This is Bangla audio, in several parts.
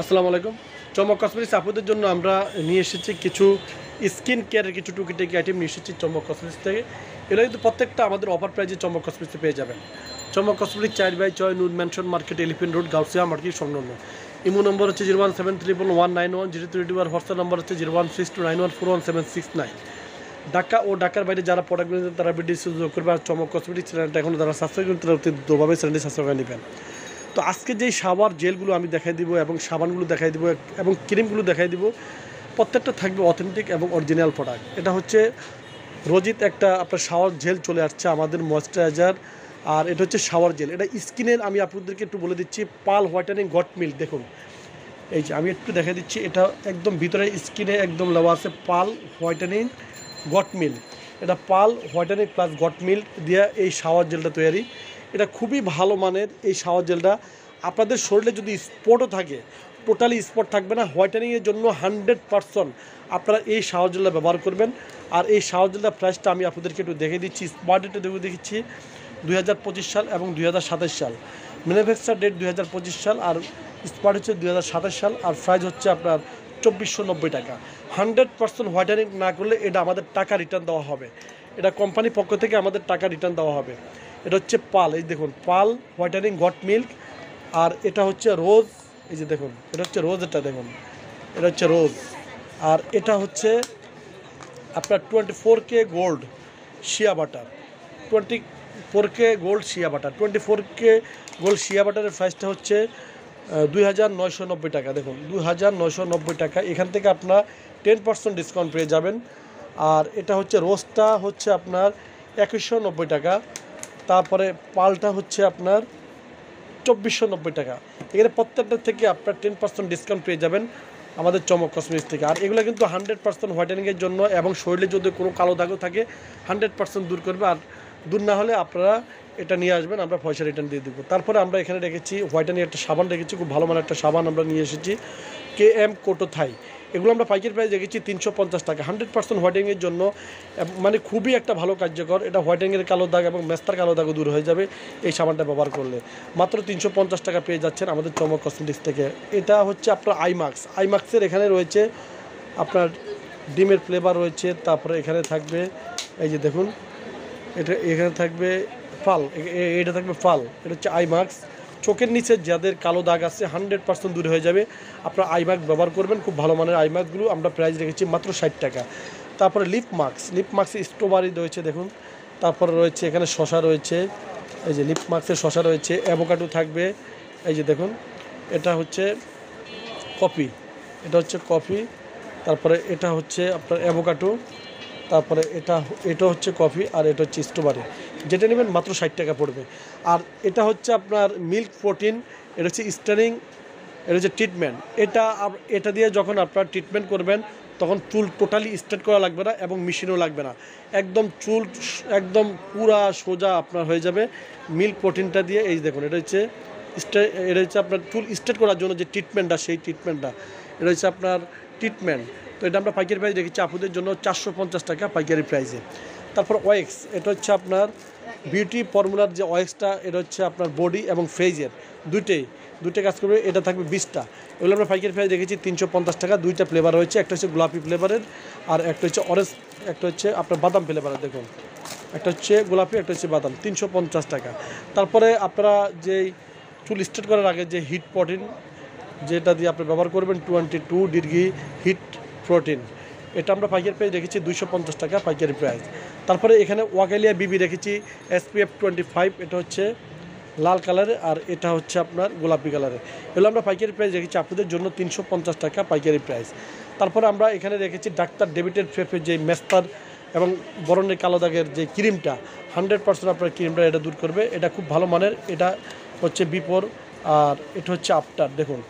আসসালামু আলাইকুম। চমক কসমেটিক্স আপুদের জন্য আমরা নিয়ে এসেছি কিছু স্কিন কেয়ারের কিছু টুকিটাকি আইটেম নিয়ে এসেছি চমক কসমেটিক্স থেকে। এগুলো কিন্তু প্রত্যেকটা আমাদের অফার প্রাইজে চমক কসমেটিক্সে পেয়ে যাবেন। Chomok cosmetics 4/6 Noor mansion market, elephant road, Gausia market সংলগ্ন। ইমো নম্বর হচ্ছে 01731191031। হোয়াটসঅ্যাপ নম্বর হচ্ছে 01629141769। ঢাকা ও ঢাকার বাইরে যারা প্রোডাক্টগুলো নেন তারা ভিডিও সুযোগ করবে। আর চমক কসমেটিক্স চ্যানেলটা এখন যারা সাবস্ক্রাইব করেন তারা অতি দ্রুতভাবে চ্যানেলটি সাবস্ক্রাইব করে নেবেন। তো আজকে যেই শাওয়ার জেলগুলো আমি দেখাই দিব এবং সাবানগুলো দেখাই দিব এবং ক্রিমগুলো দেখাই দিব, প্রত্যেকটা থাকবে অথেন্টিক এবং অরিজিনাল প্রোডাক্ট। এটা হচ্ছে রোজিত একটা আপনার শাওয়ার জেল চলে আসছে আমাদের ময়েশ্চারাইজার। আর এটা হচ্ছে শাওয়ার জেল, এটা স্কিনের আমি আপনাদেরকে একটু বলে দিচ্ছি। পাল হোয়াইটেনিং গট মিল্ক, দেখুন এই যে আমি একটু দেখা দিচ্ছি, এটা একদম ভিতরে স্কিনে একদম দেওয়া আছে পাল হোয়াইটেনিং গট মিল্ক। এটা পাল হোয়াইটেনিং প্লাস গট মিল্ক দিয়ে এই শাওয়ার জেলটা তৈরি। এটা খুবই ভালো মানের এই শাওয়ার জেলটা। আপনাদের শরীরে যদি স্পটও থাকে, টোটালি স্পট থাকবে না। হোয়াইটেনিংয়ের জন্য 100% আপনারা এই শাওয়ার জেলটা ব্যবহার করবেন। আর এই শাওয়ার জেলটার প্রাইসটা আমি আপনাদেরকে একটু দেখে দিচ্ছি। স্পট ডেটে দেখেছি 2025 সাল এবং 2027 সাল। ম্যানুফ্যাকচার ডেট 2025 সাল আর স্পট হচ্ছে 2027 সাল। আর প্রাইস হচ্ছে আপনার 2490 টাকা। 100% হোয়াইটেনিং না করলে এটা আমাদের টাকা রিটার্ন দেওয়া হবে। এটা কোম্পানির পক্ষ থেকে আমাদের টাকা রিটার্ন দেওয়া হবে। এটা হচ্ছে পাল, এই দেখুন পাল হোয়াইটেনিং গট মিল্ক। আর এটা হচ্ছে রোজ, এই যে দেখুন এটা হচ্ছে রোজ, এটা দেখুন এটা হচ্ছে রোজ। আর এটা হচ্ছে আপনার 24K gold shea butter, 24K gold shea butter. 24K gold shea বাটারের প্রাইসটা হচ্ছে 2990 টাকা। দেখুন 2990 টাকা। এখান থেকে আপনার 10% ডিসকাউন্ট পেয়ে যাবেন। আর এটা হচ্ছে রোজটা হচ্ছে আপনার 2190 টাকা। তারপরে পালটা হচ্ছে আপনার 2490 টাকা। এখানে প্রত্যেকটা থেকে আপনার 10% ডিসকাউন্ট পেয়ে যাবেন আমাদের চমক কসমেটিক্স থেকে। আর এগুলো কিন্তু 100% হোয়াইটেনিংয়ের জন্য এবং শরীরে যদি কোনো কালো দাগও থাকে 100% দূর করবে। আর দূর না হলে আপনারা এটা নিয়ে আসবেন, আমরা পয়সা রিটার্ন দিয়ে দেবো। তারপরে আমরা এখানে রেখেছি হোয়াইটেনিং একটা সাবান রেখেছি, খুব ভালো মানের একটা সাবান আমরা নিয়ে এসেছি, KM কোটো থাই। এগুলো আমরা পাইকারি প্রাইস রেখেছি 350 টাকা। 100% হোয়াইটেনিংয়ের জন্য মানে খুবই একটা ভালো কার্যকর। এটা হোয়াইটেনিংয়ের কালো দাগ এবং মেস্তার কালো দাগও দূর হয়ে যাবে এই সাবানটা ব্যবহার করলে। মাত্র 350 টাকা পেয়ে যাচ্ছেন আমাদের চমক কসমেটিক্স থেকে। এটা হচ্ছে আপনার আইমাক্সের এখানে রয়েছে আপনার ডিমের ফ্লেভার রয়েছে। তারপরে এখানে থাকবে এই যে দেখুন, এটা এখানে থাকবে ফাল, এটা থাকবে ফাল। এটা হচ্ছে আইমাক্স। চোখের নিচে যাদের কালো দাগ আছে 100% দূর হয়ে যাবে। আপনার আইমাক্স ব্যবহার করবেন, খুব ভালো মানের আইমাক্সগুলো আমরা প্রাইস রেখেছি মাত্র 60 টাকা। তারপরে লিপ মাস্কে স্ট্রবেরি রয়েছে দেখুন। তারপরে রয়েছে এখানে শশা রয়েছে, এই যে লিপ মাস্কের শশা রয়েছে। অ্যাভোকাডো থাকবে, এই যে দেখুন এটা হচ্ছে কফি, এটা হচ্ছে কফি। তারপরে এটা হচ্ছে আপনার অ্যাভোকাডো। তারপরে এটা হচ্ছে কফি আর এটা হচ্ছে স্ট্রবেরি। যেটা নেবেন মাত্র 60 টাকা পড়বে। আর এটা হচ্ছে আপনার মিল্ক প্রোটিন, এটা হচ্ছে স্টারিং, এটা হচ্ছে ট্রিটমেন্ট। এটা দিয়ে যখন আপনার ট্রিটমেন্ট করবেন তখন চুল টোটালি স্ট্রেট করা লাগবে না এবং মেশিনও লাগবে না। একদম চুল একদম পুরা সোজা আপনার হয়ে যাবে মিল্ক প্রোটিনটা দিয়ে। এই দেখুন এটা হচ্ছে আপনার চুল স্ট্রেট করার জন্য যে ট্রিটমেন্টটা, সেই ট্রিটমেন্টটা এটা হচ্ছে আপনার ট্রিটমেন্ট। তো এটা আমরা পাইকারি প্রাইস রেখেছি আপুদের জন্য 450 টাকা পাইকারি প্রাইসে। তারপর ওয়েক্স, এটা হচ্ছে আপনার বিউটি ফর্মুলার যে ওয়েক্সটা, এটা হচ্ছে আপনার বডি এবং ফেজের দুইটাই কাজ করবে। এটা থাকবে 20টা। এগুলো আমরা পাইকারি প্রাইস রেখেছি 350 টাকা। দুইটা ফ্লেভার রয়েছে, একটা হচ্ছে গোলাপি ফ্লেভারের আর একটা হচ্ছে অরেঞ্জ, একটা হচ্ছে আপনার বাদাম ফ্লেভারের। দেখুন একটা হচ্ছে গোলাপি, একটা হচ্ছে বাদাম, 350 টাকা। তারপরে আপনারা যেই চুল স্ট্রেট করার আগে যে হিট প্রোটিন যেটা দিয়ে আপনি ব্যবহার করবেন 22 ডিগ্রি হিট প্রোটিন, এটা আমরা পাইকারি প্রাইস রেখেছি 250 টাকা পাইকারি প্রাইস। তারপরে এখানে ওয়াকালিয়া বিবি রেখেছি SPF 25, এটা হচ্ছে লাল কালারের আর এটা হচ্ছে আপনার গোলাপি কালারের। এগুলো আমরা পাইকারি প্রাইস রেখেছি আপনাদের জন্য 350 টাকা পাইকারি প্রাইস। তারপরে আমরা এখানে রেখেছি ডাক্তার ডেভিডের ফেফে যে মেস্তার এবং বরণের কালো দাগের যে ক্রিমটা, 100% আপনার ক্রিমটা এটা দূর করবে। এটা খুব ভালো মানের, এটা হচ্ছে বিফোর আর এটা হচ্ছে আফটার। দেখুন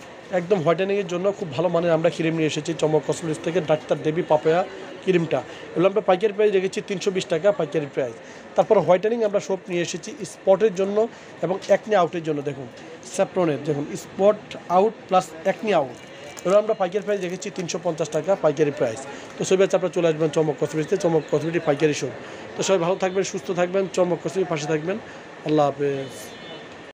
একদম হোয়াইটেনিংয়ের জন্য খুব ভালো মানের আমরা ক্রিম নিয়ে এসেছি চমক কসমেটিক্স থেকে, ডাক্তার দেবী পাপায়া ক্রিমটা। এগুলো আমরা পাইকারি প্রাইস রেখেছি 320 টাকা পাইকারি প্রাইস। তারপর হোয়াইটেনিং আমরা সব নিয়ে এসেছি স্পটের জন্য এবং একনি আউটের জন্য। দেখুন স্যাফরনের, দেখুন spot out plus acne out, এগুলো আমরা পাইকারি প্রাইস রেখেছি 350 টাকা পাইকারি প্রাইস। তো সবাই আপনারা চলে আসবেন চমক কসমেটিক্সে, চমক কসমেটিক পাইকারি শো। তো সবাই ভালো থাকবেন, সুস্থ থাকবেন, চমক কসমেটিক পাশে থাকবেন। আল্লাহ হাফেজ।